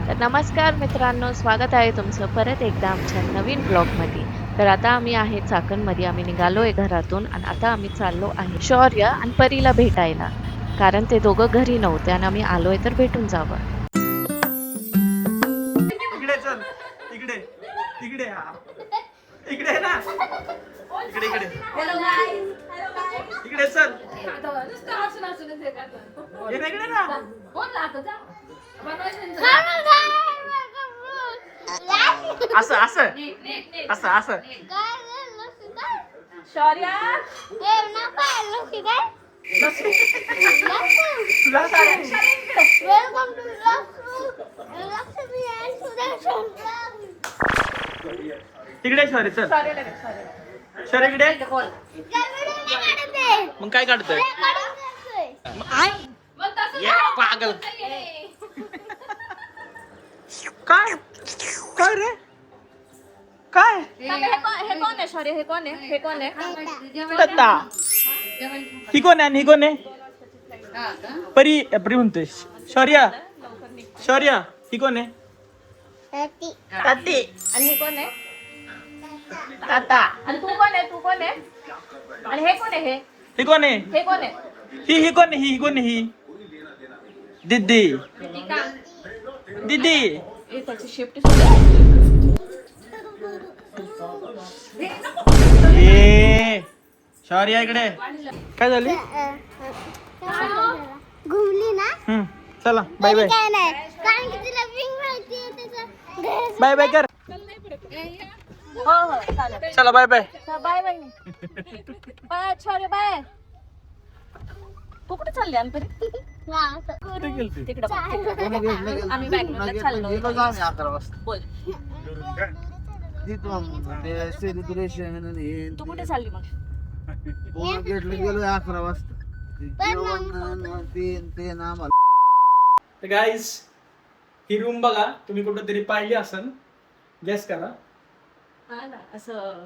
तर नमस्कार मित्रांनो, स्वागत आहे तुमचं परत एकदा आमच्या नवीन ब्लॉगमध्ये. तर आता आम्ही आहे चाकणमध्ये. आम्ही निघालोय घरातून आणि आता आम्ही चाललो आहे शौर्य आणि परीला भेटायला, कारण ते दोघं घरी नव्हते आणि आम्ही आलोय तर भेटून जावं. इकडे चल, इकडे इकडे हा. इकडे ना, इकडे इकडे इकडे चल, ये ना इकडे ना. असं असं असं असं तुला सांग. इकडे शौर्य चल, शौर्य इकडे. मग काय काढतोय पागल? काय काय रे काय हे कोण आहे शौर्य? हे कोण आहे? हे कोण आहे? दत्ता. ही कोण आहे आणि ही कोण आहे? परी परी म्हणतोय. शौर्य शौर्य ही कोण आहे? ताती. आणि हे कोण आहे? ताता. आणि तू कोण आहे? तू कोण आहे? आणि हे कोण आहे? ही कोण आहे? हे कोण आहे? ही कोण आहे? ही कोण आहे? ही दीदी. दीदी हे त्याची शिफ्ट ए शौर्य इकडे. काय झाली? घुमली ना. चला बाय बाय. काय नाही कारण की तिला विंग माहिती त्याचं बाय बाय कर. हो हो चालेल. चला bye bye. Bye bye. Bye Shaurya bye. तू कुठे चालली आणि परी? तिकडे आम्ही बँगलोरला चाललो. बोल तू कुठे चालली मग? गाईज ही रूम बघा, तुम्ही कुठेतरी पाहिली असन, गेस करा. हा ना, असं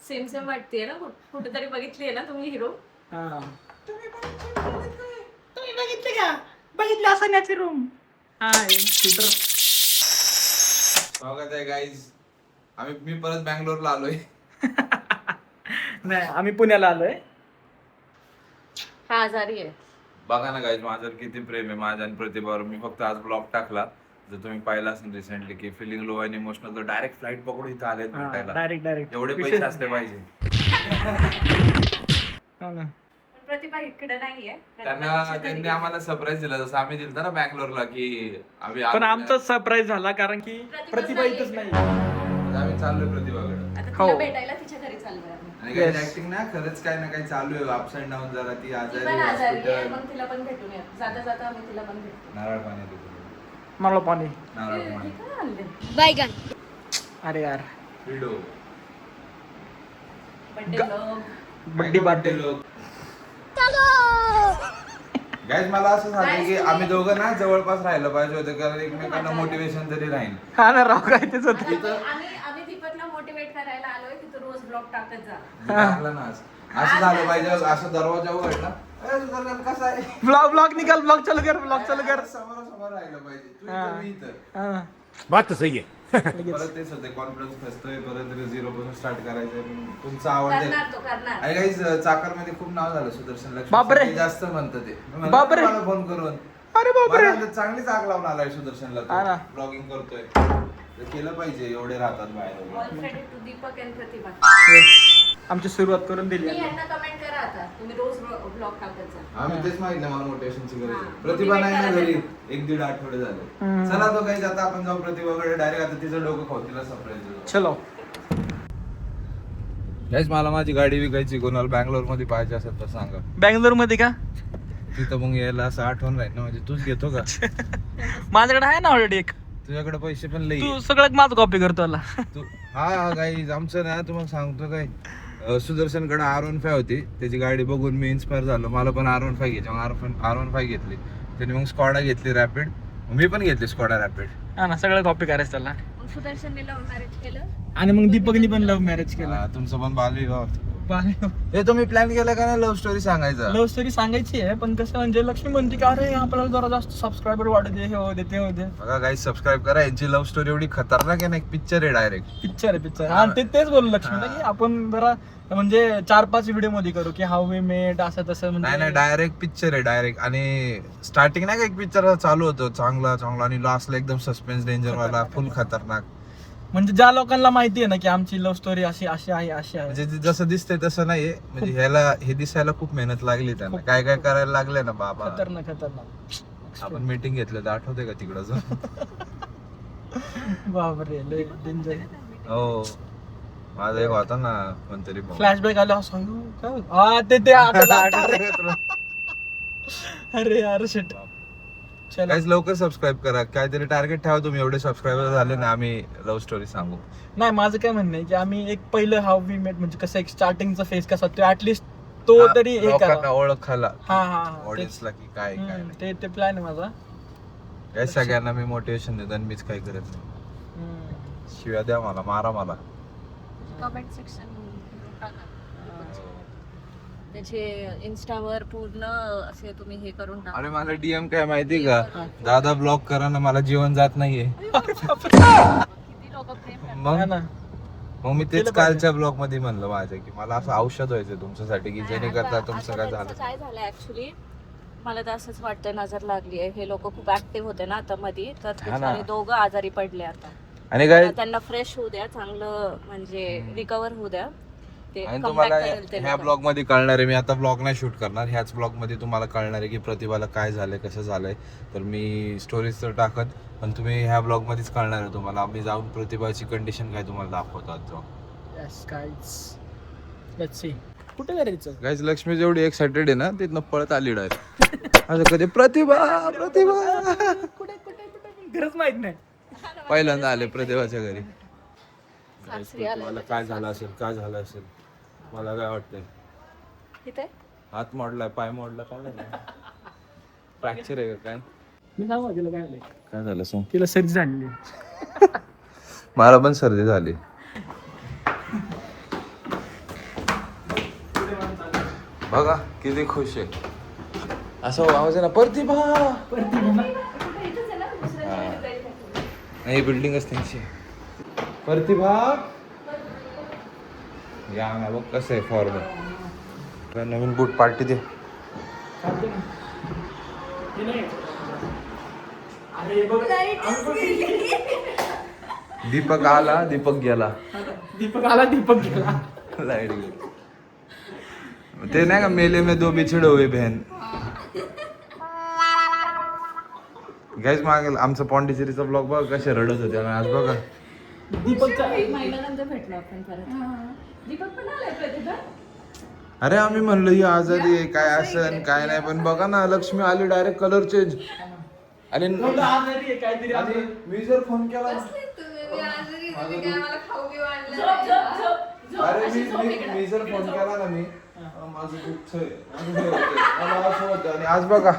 सेम सेम वाटतेय ना. कुठेतरी बघितली आहे ना तुम्ही हिरो? हा तुम्ही बघितले का? बघितले असं याची रूम. हाय शूटर. स्वागत आहे गाईज. मी परत बँगलोरला आलोय. नाही, आम्ही पुण्याला आलोय. हा आजारी आहे. बघा ना गाईज, माझ्यावर किती प्रेम आहे माझ्या आणि प्रतिभावर. मी फक्त आज ब्लॉग टाकला, जर तुम्ही पाहिला असेल रिसेंटली, की फिलिंग लो अँड इमोशनल, तर डायरेक्ट फ्लाईट पकडून इथं आले भेटायला. डायरेक्ट एवढे पैसे असले पाहिजे. पण प्रतिभा इकडे नाहीये. त्यांनी आम्हाला सरप्राईज दिला, जसं आम्ही दिलता ना बँगलोरला, की पण आमचा सरप्राईज झाला कारण की प्रतिभा इथंच नाही. आम्ही चाललोय प्रतिभाकडे. आता हो. तिला भेटायला तिच्या घरी चाललोय आम्ही. आणि काही ऍक्टिंग ना, खरंच काही ना काही चालू आहे, अप्स अँड डाऊन. जरा ती ती आजारी पण आजारी आहे, हॉस्पिटल. मग तिला पण भेटून येत. जाता जाता आम्ही तिला पण भेटतो. नारळ पाणी देतो. मला पाणी. नारळ पाणी. इकडे आणले. बैगन अरे यार, व्हिडिओ. Birthday blog. बड्डी बाटे. लोक गाईज, मला असं झालं की आम्ही दोघं ना जवळपास राहिलं पाहिजे होतं, कारण एकमेकांना मोटिवेशन तरी राहील. हा ना राव, काय तेच होत. आम्ही दीपकला मोटिवेट करायला आलोय की तू रोज ब्लॉग टाकत जा. टाकलं ना आज. असं झालं पाहिजे, असं दरवाजा उघडला, "ए, सुधाकर, कसा आहे?" ब्लॉग निकाल, ब्लॉग चालू कर. समोर राहिलं पाहिजे. तू हा. इथं, मी इथं. हा. बात तो सही है. परत तेच होते, कॉन्फिडन्स खचतोय, परत झिरो पासून स्टार्ट करायचं. तुमचं आवडतंय. करणार तो करणार. आणि गाईज, चाकर मध्ये खूप नाव झालं सुदर्शन बापरे. लक्ष्मी जास्त म्हणतं ते. मी म्हणलं, बापरे. मला फोन करून अरे बापरे. मला चांगलीच आग लावून आलाय सुदर्शनला. हा ना. ब्लॉगिंग करतोय तर केलं पाहिजे, एवढे राहतात बाहेर. All credit to Deepak and Pratibha. आमची सुरुवात करून दिली. तुम्ही यांना कमेंट करा आता, तुम्ही रोज ब्लॉग टाकत जा. आम्ही तेच माहिती मला मोटिवेशनची गरज आहे. हा. प्रतिभा नाही ना Motivate घरी, करा. 1-1.5 आठवडे झाले. हम्म. चला तो काही आता आपण जाऊ प्रतिभाकडे डायरेक्ट. आता तिचं डोकं खाऊ, तिला सरप्राईज देऊ. चलो. गाईज, मला माझी गाडी विकायची, कोणाला बँगलोर मध्ये पाहिजे असेल तर सांगा. बँगलोर मध्ये का? तिथं मग यायला असं आठवण राहील ना, म्हणजे तूच घेतो का? माझ्याकडे आहे ना ऑलरेडी एक. तुझ्याकडे पैसे पण लई तू सगळ्यात माझं कॉपी करतो मला. तू हा गाईज, आमचं ना तुम्हाला सांगतो काय, सुदर्शनकडे R15 होती, त्याची गाडी बघून मी इन्स्पायर झालो. मला पण R15 घ्यायची, मग R15 घेतली. त्याने मग स्कॉडा घेतली रॅपिड, मी पण घेतली स्कॉडा रॅपिड. हा ना, सगळं कॉपी करायचं त्याला. मग सुदर्शनने लव्ह मॅरेज केलं. आणि मग दीपकनी पण लव्ह मॅरेज केलं. तुमचं पण बालविवाह होतं. हे तुम्ही प्लॅन केला का नाही लव्ह स्टोरी सांगायचा? लव्ह स्टोरी सांगायची आहे, पण कसं म्हणजे लक्ष्मी म्हणते की अरे आपल्याला जरा जास्त सबस्क्रायबर वाढू दे, हे होते ते होते. बघा गाईज सबस्क्राईब करा. यांची लव्ह स्टोरी एवढी खतरनाक आहे ना, एक पिक्चर आहे डायरेक्ट. पिक्चर आहे पिक्चर. आणि तेच बोललो लक्ष्मीला की आपण जरा म्हणजे 4-5 व्हिडिओ मध्ये करू की हाऊ वी मेट असं तसं. नाही म्हणजे डायरेक्ट पिक्चर आहे डायरेक्ट. आणि स्टार्टिंग नाही का एक पिक्चर चालू होतो चांगला चांगला आणि लास्टला एकदम सस्पेन्स डेंजर वाला फुल खतरनाक. म्हणजे ज्या लोकांना माहिती आहे ना की आमची लव्ह स्टोरी अशी अशी आहे अशी आहे, म्हणजे जसं दिसतंय तसं नाहीये. म्हणजे ह्याला हे दिसायला खूप मेहनत लागली त्यांना, काय काय करायला लागले ना बाबा. खतरनाक खतरनाक. आपण मीटिंग घेतलं तर आठवते का तिकडं जाऊन? बापरे लय डेंजर. हो माझा एक होता ना कोणतरी फ्लॅशबॅक आला असं काय हा ते आठवलं. अरे यार शिट. चला काहीच लवकर सबस्क्राईब करा. काहीतरी टार्गेट ठेवा तुम्ही. एवढे सबस्क्रायबर झाले ना आम्ही लव्ह स्टोरी सांगू. नाही माझं काय म्हणणं आहे की आम्ही एक पहिलं हाऊ वी मेट म्हणजे कसं एक स्टार्टिंगचा फेज कसा तो ऍटलिस्ट तो तरी हे लोकांना करा. ओळखायला हा हा ऑडियन्सला की काय काय नाही. ते प्लॅन आहे माझा. काय सगळ्यांना मी मोटिवेशन देतो आणि मीच काही करत नाही. शिव्या द्या मला, मारा मला. कमेंट सेक्शन त्याचे इंस्टावर पूर्ण असे तुम्ही हे करून टाका. अरे मला डीएम काय माहिती का, दादा ब्लॉक करा ना, मला जीवन जात नाहीये. किती लोक प्रेम हा मग ना. मग मी तेच कालच्या ब्लॉग मध्ये म्हणलं माझ्या की मला असं औषध व्हायचं तुमच्यासाठी की जेणे करता तुमचं काय झालं. काय झालं ऍक्च्युली मला तर असंच वाटतं नजर लागली आहे. हे लोक खूप ऍक्टिव्ह होते ना आता मध्ये, तर हा ना. बिचारे दोघं आजारी पडले आता. आणि काय त्यांना फ्रेश होऊ द्या, चांगलं म्हणजे रिकवर होऊ द्या. ते आणि comeback तुम्हाला करेल ते ह्या लोकं. ब्लॉग मध्ये कळणार आहे. मी आता ब्लॉग नाही शूट करणार. ह्याच ब्लॉग मध्ये तुम्हाला कळणार आहे की प्रतिभाला काय झालंय, कसं झालंय. तर मी स्टोरीज तर टाकत, पण तुम्ही ह्या ब्लॉग मध्येच कळणार आहे तुम्हाला. आम्ही जाऊन प्रतिभाची कंडिशन काय तुम्हाला दाखवतात जाऊन. Yes guys. Let's see. कुठे करायचं? गाईज लक्ष्मी जेवढी एक्साइटेड आहे ना तिथनं पळत आली डायरेक्ट. असं कधी प्रतिभा प्रतिभा कुठे गरज माहित नाही. पहिल्यांदा आले प्रतिभाच्या घरी. सासरी आले. मला काय झालं असेल, काय झालं असेल, मला काय वाटतंय. इथे हात मोडलाय, पाय मोडला, काय नाही फ्रॅक्चर आहे का काय? मी सांगू तिला काय झालंय. काय झालं सांग. तिला सर्दी झाली. मला पण सर्दी झाली. बघा किती खुश आहे. असं आवाज आहे ना प्रतिभा. नाही बिल्डिंगच त्यांची. प्रतिभा या ना बघ कसं आहे फॉर्म. नवीन बूट पार्टी दे. दीपक आला दीपक गेला. दीपक आला दीपक गेला. लाईट गेली. ते नाही का मेले में दो बिछड़े हुए बहन. गाईज मागेल आमचा पॉंडिचेरीचा ब्लॉग बघा कसे रडत होते. आणि आज बघा दीपकचा एक महिन्यानंतर भेटलो आपण परत. दीपक पण आलाय प्रतिभा. अरे आम्ही म्हणलं ही आजारी आहे काय असन काय नाही, पण बघा ना लक्ष्मी आली डायरेक्ट कलर चेंज. आणि काहीतरी मी जर फोन केला अरे मी जर फोन केला ना मी माझं दुखतंय मला असं होतं. आणि आज बघा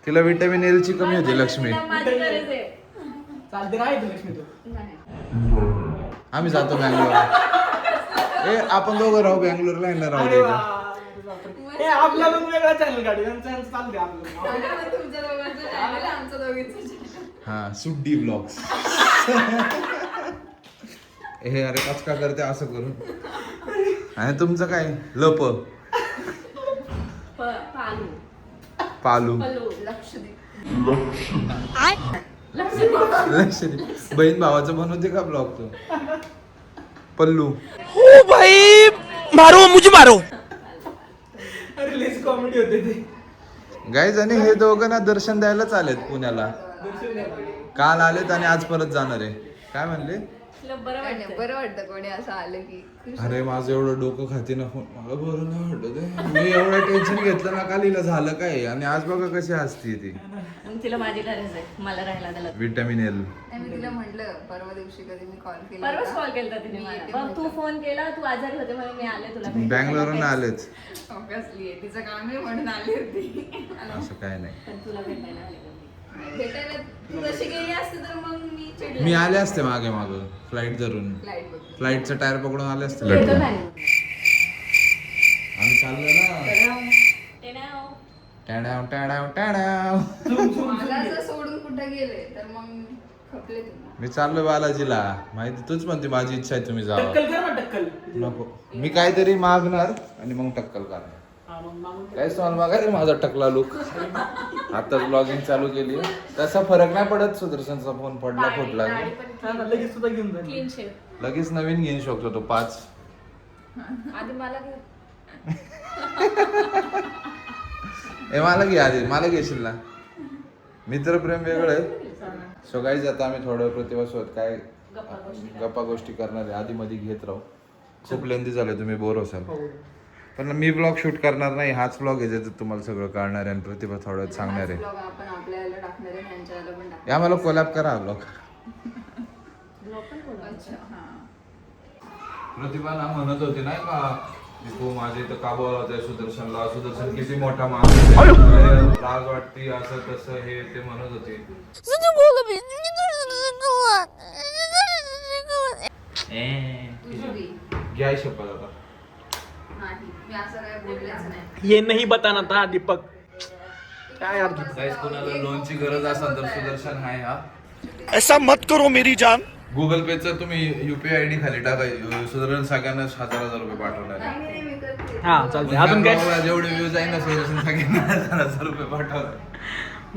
तिला विटॅमिन एल ची कमी होती लक्ष्मी. चालते काय लक्ष्मी तू. आम्ही जातो बँगलोर. ए आपण दोघं राहू बँगलोरला येणार राहू द्यायचं. हे आपला पण वेगळा चॅनल गाडी चालते आपलं. हा सुड्डी ब्लॉग्स. हे अरे कच का करते असं करून. आणि तुमचं काय लप पालू लक्ष दे. बहीण भावाचं बनवते का ब्लॉग तू पल्लू. हो भाई मारो मुझे मारो. अरे लेस कॉमेडी होते ते. गाईज आणि हे दोघं ना दर्शन द्यायलाच आलेत पुण्याला. काल आलेत आणि आज परत जाणार आहे. काय म्हणले बरं वाटतं कोणी असं आलं की. अरे माझं एवढं डोकं खाते ना फोन. मला बरं नाही वाटत. मी एवढं टेन्शन घेतलं ना कालीला झालं काय. आणि आज बघा कशी असते ती. तिला माझी गरज आहे, मला राहायला दिलं. Vitamin L. मी तिला म्हटलं परवा दिवशी कधी मी कॉल केला परवाच कॉल केला तिने मला. बघ तू फोन केला, तू आजारी होते म्हणून मी आले तुला भेटायला. बँगलोरहून आलेच. ऑब्विसली तिचं काम आहे म्हणून आली होती. असं काय नाही. पण तुला भेटायला आले का मी? भेटायला तू जशी गेली असते तर मग मी चिडले. मी आले असते मागे फ्लाईट धरून फ्लाईट बघ. फ्लाईटचं टायर पकडून आले असते येतो लटकन. नाही. आम्ही चाललो ना टाडाव टाडाव टाडाव. मला जर सोडून कुठे गेले तर मग खपले तुम्ही. मी चाललोय बालाजीला. माहिती तूच म्हणते माझी इच्छा आहे तुम्ही जावा. टक्कल कर ना टक्कल. नको मी काहीतरी मागणार आणि मग टक्कल करणार. काय तुम्हाला बघा माझा टकला लुक. आता ब्लॉगिंग चालू केली तसा फरक नाही पडत. सुदर्शनचा फोन पडला फुटला लगेच सुद्धा घेऊन जाईल. Clean shape. लगेच नवीन घेऊन शकतो तो 5. आधी मला घे. मला घे आधी. मला घेशील ना. मित्रप्रेम वेगळं आहे. सो गाईज आता आम्ही थोडं प्रतिभासोबत काय गप्पा गोष्टी करणार आहे. आधी मध्ये घेत राहू. खूप लेंदी झाले तुम्ही बोर होसाल. पण मी ब्लॉग शूट करणार नाही. हाच ब्लॉग आहे ज्याच्यात तुम्हाला सगळं कळणार आहे आणि प्रतिभा थोडं सांगणार आहे. ब्लॉग आपण आपल्याला टाकणार आहे त्यांच्याला पण टाकणार. या मला कोलॅब करा हा ब्लॉग. अच्छा हा. प्रतिभा ना म्हणत होती नाही का तू माझे इथं का बोलवत आहे सुदर्शनला. सुदर्शन किती मोठा माणूस आहे. लाज वाटते असं तसं हे ते म्हणत होते. तुझी बी. घ्याय शपथ आता. नाही मी असं काय बोललेच नाही. ये नाही बताना था दीपक. काय यार गाईस कोणाला लोनची गरज असेल तर सुदर्शन हाय हा. ऐसा मत करो मेरी जान. गुगल पेचं तुम्ही UPI ID खाली टाका. सुदर्शन सगळ्यांना 1000 रुपये पाठवणार आहे. नाही मी करते. हा चालतंय. अजून काय जेवढे व्ह्यूज आहे ना सुदर्शन सगळ्यांना 1000 रुपये पाठवणार.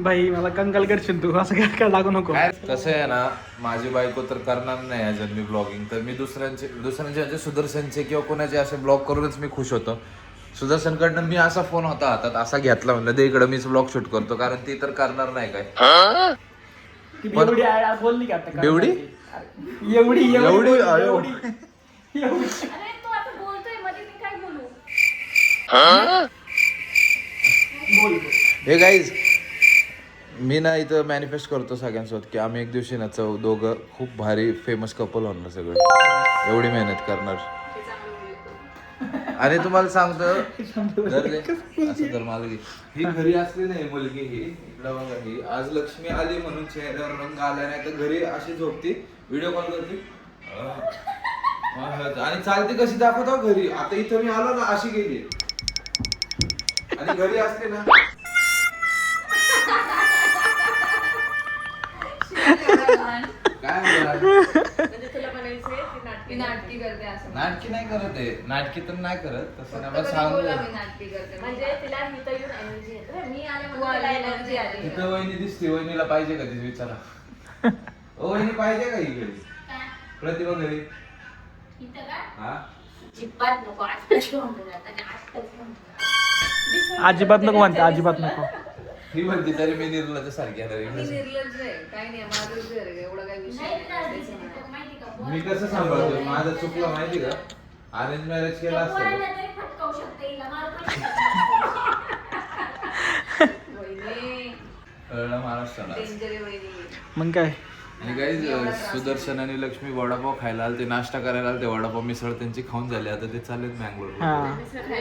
भाई मला कंगाल करशील तू. असं काय काय लागू नको. काय कसं आहे ना माझी बायको तर करणार नाही याच्यात मी ब्लॉगिंग. तर मी दुसऱ्यांचे म्हणजे सुदर्शनचे किंवा कोणाचे असे ब्लॉग करूनच मी खुश होतो. सुदर्शनकडनं मी असा फोन होता हातात असा घेतला म्हणलं दे इकडं मीच ब्लॉग शूट करतो. कारण ती तर करणार नाही काय. ती बेवडी बोलली का आता? बेवडी? एवढी एवढी अयो. अरे तू आता बोलतोय मध्ये मी काय बोलू. हे गाईज मी ना इथं मॅनिफेस्ट करतो सगळ्यांसोबत की आम्ही एक दिवशी ना दोघं खूप भारी फेमस कपल होणार सगळं. एवढी मेहनत करणार. आणि तुम्हाला सांगतो असं तर मला ही घरी असली नाही मुलगी ही इकडं बघा ही आज लक्ष्मी आली म्हणून चेहऱ्यावर रंग आला नाही तर घरी अशी झोपती व्हिडिओ कॉल करते आणि चालते कशी दाखवतो घरी. आता इथं मी आलो ना अशी गेली आणि घरी असते ना काय म्हणजे तुला म्हणायचंय ती मी नाटकी करते असं. नाटकी नाही करत आहे. नाटकी तर नाही करत तसं नाही. फक्त बस कधी बोला सांगतो मी नाटकी करते. म्हणजे तिला हिथं येऊन एनर्जी येते. मी आले तू म्हणजे आली तिला एनर्जी एनर्जी आली. इथं वहिनी दिसते. वहिनीला पाहिजे का तिथे विचारा. ओ वहिनी पाहिजे का ही घरी. प्रतिभा घरी हा अजिबात नको म्हणते. अजिबात नको. ही म्हणते तरी मी निर्लज सारखी मी निर्लज्ज आहे. काही नाही माझंच घर आहे. एवढा काही विषय नाही. त्याचं म्हणा. मी कसं सांभाळतो माझं चुकलं माहिती का. अरेंज मॅरेज केला असतं वहिनी कळलं महाराष्ट्राला. डेंजर आहे वहिनी. मग काय आणि काही सुदर्शन आणि लक्ष्मी वडापाव खायला आले. ते नाश्ता करायला आले. ते वडापाव मिसळ त्यांची खाऊन झाले. आता ते चाललेत मँगलोर. हा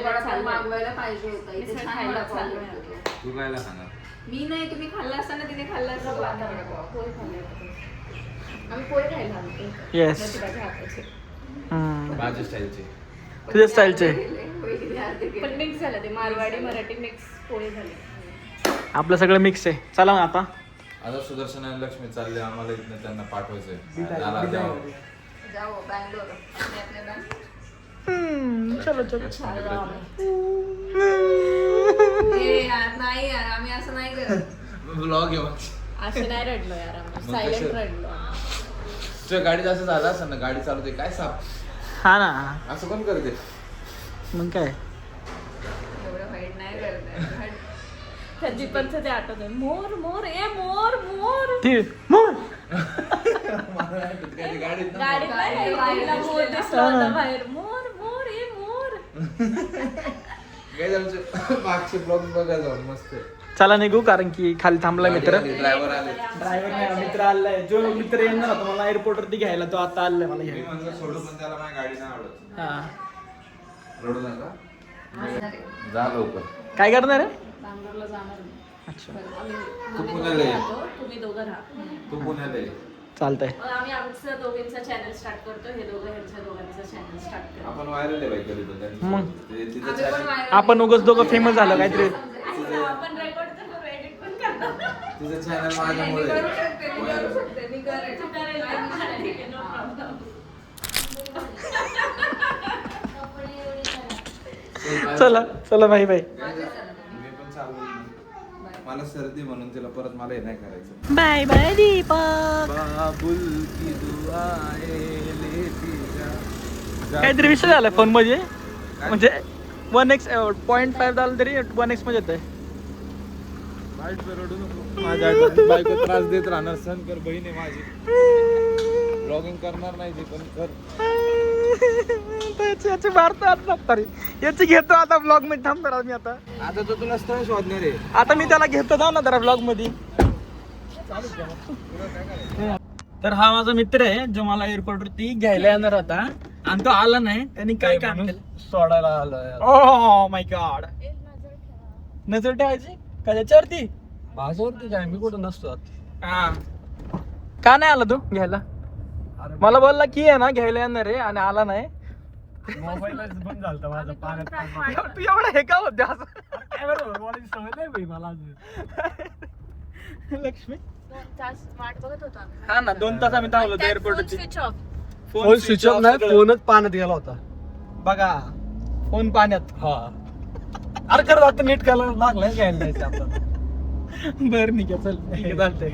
वडापाव मागवायला पाहिजे होता. इथे छान वडापाव मिळतो. तू कायला खाणार. मी नाही तुम्ही खाल्ला असताना तिने खाल्ला असता वडापाव. पोळी खाल्ली होती. आम्ही पोळी खायला आलो. येस. प्रतिभाच्या हाताचे. माझ्या स्टाईलचे तुझ्या स्टाईलचे. पण मिक्स झालं ते मारवाडी मराठी मिक्स पोळी झाली. आपलं सगळं मिक्स आहे. चला ना आता. आता सुदर्शन आणि लक्ष्मी चालले. आम्हाला इथनं त्यांना पाठवायचंय. जाओ बँगलोर. आपल्या बँगलोर. चलो चलो. यार नाही यार आम्ही असं नाही करत. ब्लॉग आहे असं नाही रडलो यार आम्ही. मग सायलेंट कशात? रडलो. तुझ्या गाडीत असं झालं असं ना. गाडी चालवते काय साप हा ना. असं कोण करते. मग काय एवढं वाईट नाही करत. त्या दीपनचं ते आठवत मोर मोर ए मोर मोर. ती मोर. गाडीत ना गाडीत नाही बाईला मोर दिसला होता बाहेर. मोर मोर ए मोर. काय आमचे मागचे ब्लॉग बघा जाऊन मस्त आहे. चला निघू कारण की खाली थांबला मित्र. ड्रायव्हर आले. ड्रायव्हर नाही मित्र आलाय. जो मित्र येणार होता मला एअरपोर्ट वरती घ्यायला तो आता आलाय मला मी घ्यायला. म्हणलं सोडू पण त्याला माझी गाडी नाही आवडत. हा रडू नका जा लवकर. काय करणार आहे. बँगलोरला जाणार मी. अच्छा आम्ही तू पुण्याला ये. राहतो, तुम्ही दोघं राहा. तू पुण्याला ये. चालतंय. मग आम्ही आमचं दोघींचा चॅनल स्टार्ट करतो, हे दोघं ह्यांच्या दोघांचा चॅनल स्टार्ट करतो. आपण व्हायरल आहे बाई कधी पण त्यांनी. मग? ते तिचं आम्ही पण channel- viral आपण उगाच दोघं फेमस झालं काहीतरी. आहे. आपण रेकॉर्ड तर करू, एडिट पण करतो. तिचं चॅनल माझ्यामुळे मी करू आहे. शकते, मी करू शकते, मी करेन. तू करेल ना? ठीक आहे, no problem. चला चला बाई बाई. मी पण चालू. मला सर्दी म्हणून तिला परत मला हे नाही करायचं. Bye bye Deepak. बाबुल की दुआएं लेती जा. काहीतरी विषय झाला फोन मध्ये, म्हणजे 1x 0.5 झालं तरी 1x मध्ये येतंय. वाईट रडू नको. माझ्या बायको त्रास देत राहणार. सण कर, बहीण आहे माझी. ब्लॉगिंग करणार नाही ती पण कर. याची मारतात तरी याची घेतो आता ब्लॉग मध्ये. थांब जरा मी आता आता तो तुला स्थळ शोधणार आहे. आता मी त्याला घेतो, जाऊ ना जरा ब्लॉग मध्ये. तर हा माझा मित्र आहे जो मला एअरपोर्ट वरती घ्यायला येणार होता आणि तो आला नाही. त्यांनी काय काम केलं? सोडायला आलोय. Oh my God. नजर ठेवायची का त्याच्यावरती? माझ्यावरती काय, मी कुठं नसतो. हा. का नाही आला तू घ्यायला? मला बोलला की आहे ना घ्यायला येणार आहे आणि आला नाही. मोबाईलच बंद झालता माझा पाण्यात. तू एवढा हे का होते असं? बोलायची सवय नाही बाई मला अजून. लक्ष्मी 2 तास वाट बघत होतो आम्ही. हा ना 2 तास आम्ही थांबलो एअरपोर्ट वरती. Switch off. Phone switch off नाही, फोनच पाण्यात गेला होता. बघा फोन पाण्यात. हा. अरे खरं आता नीट करायला लागलाय घ्यायला जायचं आपल्याला. बर ठीक आहे चल ठीक आहे चालतंय.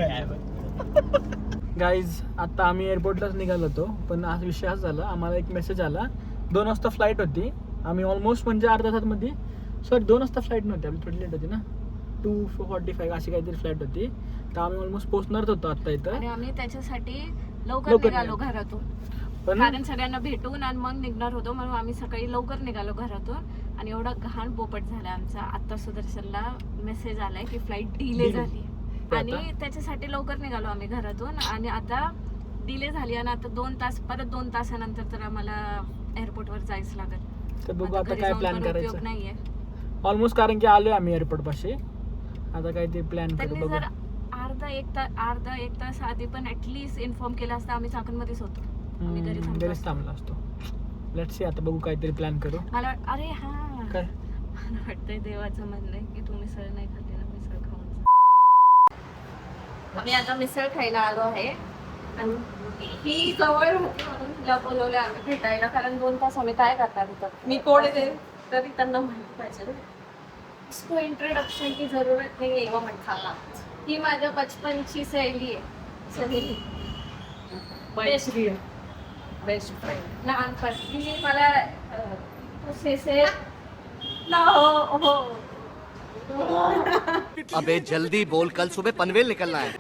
गाईज आता आम्ही एअरपोर्टलाच निघालो होतो, पण आज विषय असा झाला, आम्हाला एक मेसेज आला. 2 वाजता फ्लाईट होती. आम्ही ऑलमोस्ट म्हणजे अर्ध्या तासामध्ये, सॉरी 2 वाजता फ्लाईट नव्हती आपली, थोडी लेट होती ना. 2:45 अशी काहीतरी फ्लाईट होती. तर आम्ही ऑलमोस्ट पोहोचणारच होतो आता आणि इथं. आम्ही त्याच्यासाठी लवकर लवकर निघालो निघालो. घरातून, पण कारण सगळ्यांना भेटून आणि मग निघणार होतो. म्हणून आम्ही सकाळी लवकर निघालो घरातून आणि एवढा घाण पोपट झाला आमचा. आता सुदर्शनला मेसेज आलाय की फ्लाईट डिले Delay. झाली आणि त्याच्यासाठी लवकर निघालो आम्ही घरातून आणि आता डिले झाली आणि आता 2 तास, परत 2 तासानंतर तर आम्हाला एअरपोर्टवर जायचं लागेल. तर बघू आता घरी काय जाऊन प्लॅन पण उपयोग करायचं. नाहीये. ऑलमोस्ट कारण की आलोय आम्ही एअरपोर्ट पाशी. आता काय ते प्लॅन करू त्यांनी बघू. जर अर्धा एक तास आधी पण ऍटलीस्ट इन्फॉर्म केलं असतं, आम्ही चाकणमध्येच होतो. आम्ही घरी थांबलो घरीच असतो. थांबला असतो. लेट्स सी, आता बघू काहीतरी प्लॅन करू. मला अरे हा काय मला वाटतंय देवाचं म्हणणं आहे की तू मिसळ नाही खाल्ली ना, मिसळ खाऊन जा. आम्ही आता मिसळ खायला आलो आहे आणि ही जवळ होती म्हणून तिला बोलवलं आम्ही भेटायला, कारण 2 तास आम्ही काय करणार होतं. मी कोण आहे तरी त्यांना माहिती पाहिजे. इसको इंट्रोडक्शन की जरूरत नहीं है वो खाला. ही माझ्या बचपनची सहेली आहे. सहेली बेस्ट फ्रेंड लहानपणी मला से ना हो अबे जल्दी बोल, कल सुबह पनवेल निकलना है.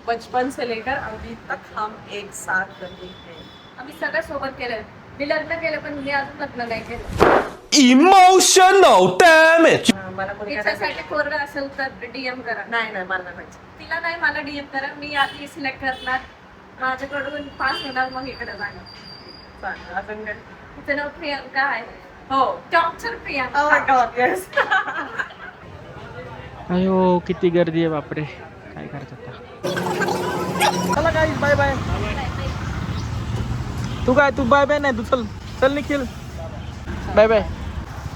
बचपन से लेकर अभी तक हम एक साथ रहे हैं. आम्ही सगळं सोबत केलं. मी लग्न केलं पण मी अजून लग्न नाही केलं. Emotional damage. मला कोणी तिच्यासाठी पोरगा असेल तर डीएम करा. नाही नाही मला नाही पाहिजे. तिला नाही, मला डीएम करा. मी आधी सिलेक्ट करणार, माझ्याकडून पास होणार, मग इकडे जाणार. चालेल. अजून काय? तिचं नाव प्रियंका आहे. हो. Doctor Oh my Priyanka. God, yes. अयो किती गर्दी आहे बापरे. काय करत आता. चला गाईज बाय बाय. तू बाय बाय नाही, तू चल चल निखिल बाय बाय.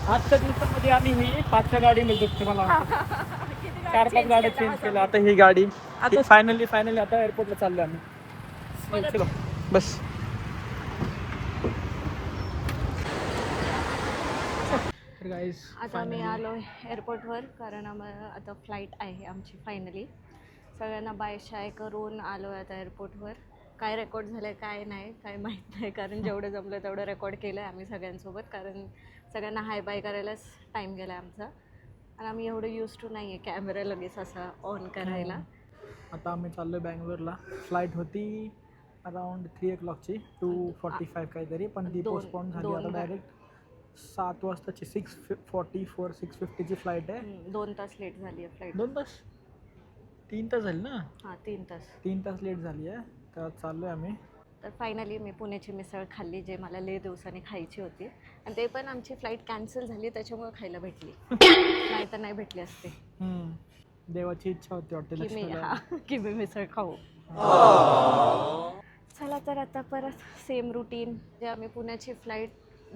आजच्या दिवसामध्ये आम्ही ही 5च्या गाडीमध्ये बघतो. मला 4-5 गाड्या चेंज केल्या. आता ही गाडी आता फायनली आता एअरपोर्टला चाललो आम्ही. चलो बस. गाईज आता आम्ही आलो एअरपोर्टवर, कारण आम्हाला आता फ्लाईट आहे आमची फायनली. सगळ्यांना बाय शाय करून आलो आहे आता एअरपोर्टवर. काय रेकॉर्ड झालं आहे काय नाही काय माहीत नाही, कारण जेवढं जमलं तेवढं रेकॉर्ड केलं आहे आम्ही सगळ्यांसोबत, कारण सगळ्यांना हाय बाय करायलाच टाईम गेला आमचा आणि आम्ही एवढं यूज टू नाही आहे कॅमेरा लगेच असा ऑन करायला. आता आम्ही चाललो आहे बँगलोरला. फ्लाईट होती अराउंड 3 o'clockची 2:45 काहीतरी, पण ती पोस्टपोन झाली. आता डायरेक्ट 7 वाजताची 6:44 6:50ची फ्लाईट आहे. 2 तास लेट झाली आहे फ्लाईट. 2 तास 3 तास झाली ना. हां 3 तास. 3 तास लेट झाली आहे. तर चाललो आहे आम्ही. तर फायनली मी पुण्याची मिसळ खाल्ली, जे मला लय दिवसांनी खायची होती आणि ते पण आमची फ्लाईट कॅन्सल झाली त्याच्यामुळे खायला भेटली. नाही तर नाही भेटली असते. देवाची इच्छा होती वाटते की मी लक्ष्मीला. की मी मिसळ खाऊ. चला तर आता परत सेम रुटीन. जे आम्ही पुण्याची फ्लाईट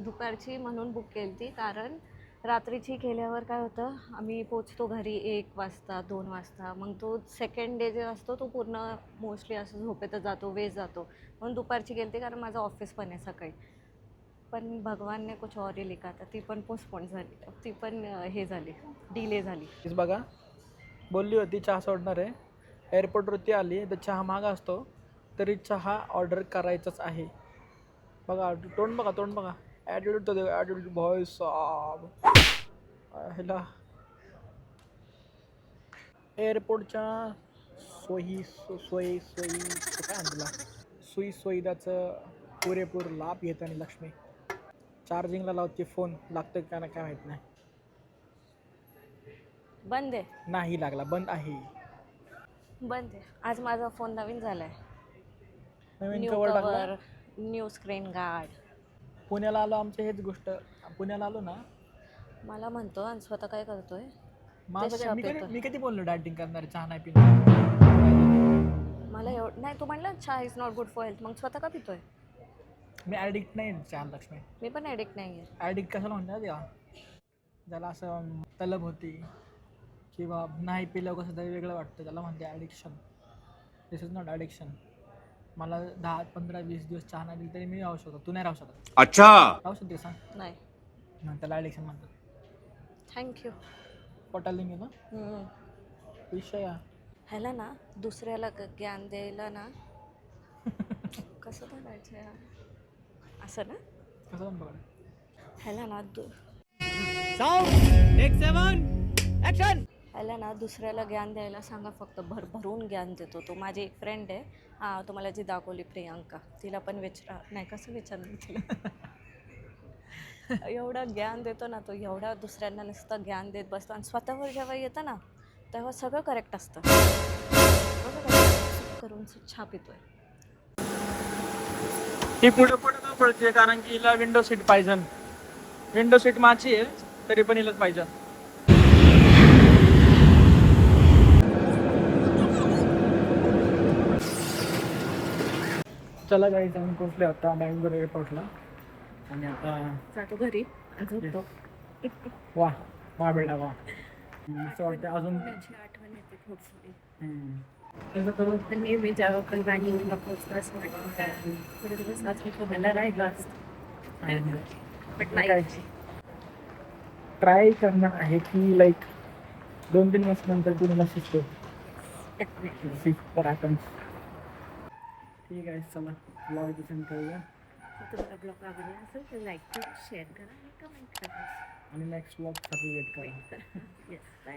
दुपारची म्हणून बुक केली ती, कारण रात्रीची केल्यावर काय होतं, आम्ही पोचतो घरी 1 वाजता 2 वाजता, मग तो सेकंड डे जे असतो तो पूर्ण मोस्टली असं झोपेतच जातो, वेस्ट जातो. म्हणून दुपारची केली ती, कारण माझं ऑफिस पण आहे सकाळी. पण भगवानने कुछ और ही लिखा था, ती पण पोस्टपोन झाली, ती पण हे झाली, डिले झाली. तीच बघा बोलली होती चहा सोडणार आहे. एअरपोर्टवरती आली तर चहा महाग असतो, तरी चहा ऑर्डर करायचाच आहे. बघा तोंड बघा, तोंड बघा. ॲटिट्यूड तर ॲटिट्यूड भाई साब. ह्याला एअरपोर्टच्या सोयी काय म्हणला सुविधाचं पुरेपूर लाभ घेताना लक्ष्मी चार्जिंगला लावते फोन. लागतं का नाही काय माहीत नाही. बंद आहे, नाही लागला, बंद आहे. बंद आहे. आज माझा फोन नवीन झाला आहे. नवीन न्यू कवर टाकला. Cover, new screen guard. पुण्याला आलो, आमच्या हेच गोष्ट. पुण्याला आलो ना, मला म्हणतो आणि स्वतः काय करतोय. माझं ते काय- मी शॉप कधी येतं. मी कधी बोललो डायटिंग करणार, चहा नाही पिणार. मला नाही, तू म्हणलं चहा is not good for health, मग स्वतः का पितोय. मी ॲडिक्ट नाही चहा लक्ष्मी. मी पण ॲडिक्ट नाही आहे. ॲडिक्ट कशाला म्हणतात या, ज्याला असं तलब होती किंवा नाही पिलं कसं तरी वेगळं वाटतं, त्याला म्हणते addiction. This is not addiction. मला 10, 15, 20 दिवस चहा नाही दिली तरी मी राहू शकतो. तू नाही राहू शकत. अच्छा, राहू शकते सांग. नाही. त्याला ॲडिक्शन म्हणतात. थँक्यू. पटायला ना विषय हा. ह्याला ना दुसऱ्याला ज्ञान द्यायला ना कसं करायचं यार? असं ना, कसं पण बघा. ह्याला ना ह्याला ना दुसऱ्याला ज्ञान द्यायला सांगा, फक्त भरभरून ज्ञान देतो तो. माझी एक फ्रेंड आहे, तुम्हाला जी दाखवली प्रियांका, तिला पण विचारा. नाही, कसं विचारणार तिला. एवढं ज्ञान देतो ना तो, एवढा दुसऱ्यांना नुसतं ज्ञान देत बसतो, आणि स्वतःवर जेव्हा येतं ना तेव्हा सगळं करेक्ट असतं. करून छाप येतोय. ही पुढे पुढे का पडते, कारण की हिला विंडो सीट पाहिजे. विंडो सीट माझी आहे तरी पण हिलाच पाहिजे. चला गाईज, आम्ही पोहोचले आता बँगलोर एअरपोर्टला. आणि आता जातो घरी, झोपतो. वा वा बेटा वा. असं वाटतं अजून त्याची आठवण येते थोडीशी. मी जेव्हा पण बँगलोरला पोहोचलं असं वाटतं थोडे दिवस अजून तुम्हाला राहिलं असतं, बट नाही. ट्राय करणार आहे की लाईक 2-3 वर्षानंतर तुम्हाला शिकतो. तर आपण ठीक आहे, चला ब्लॉग डिसेंड करूया. तुम्हाला ब्लॉग आवडला असेल तर लाईक करा, शेअर करा आणि कमेंट करा. आणि नेक्स्ट ब्लॉगसाठी वेट करा. Yes, bye.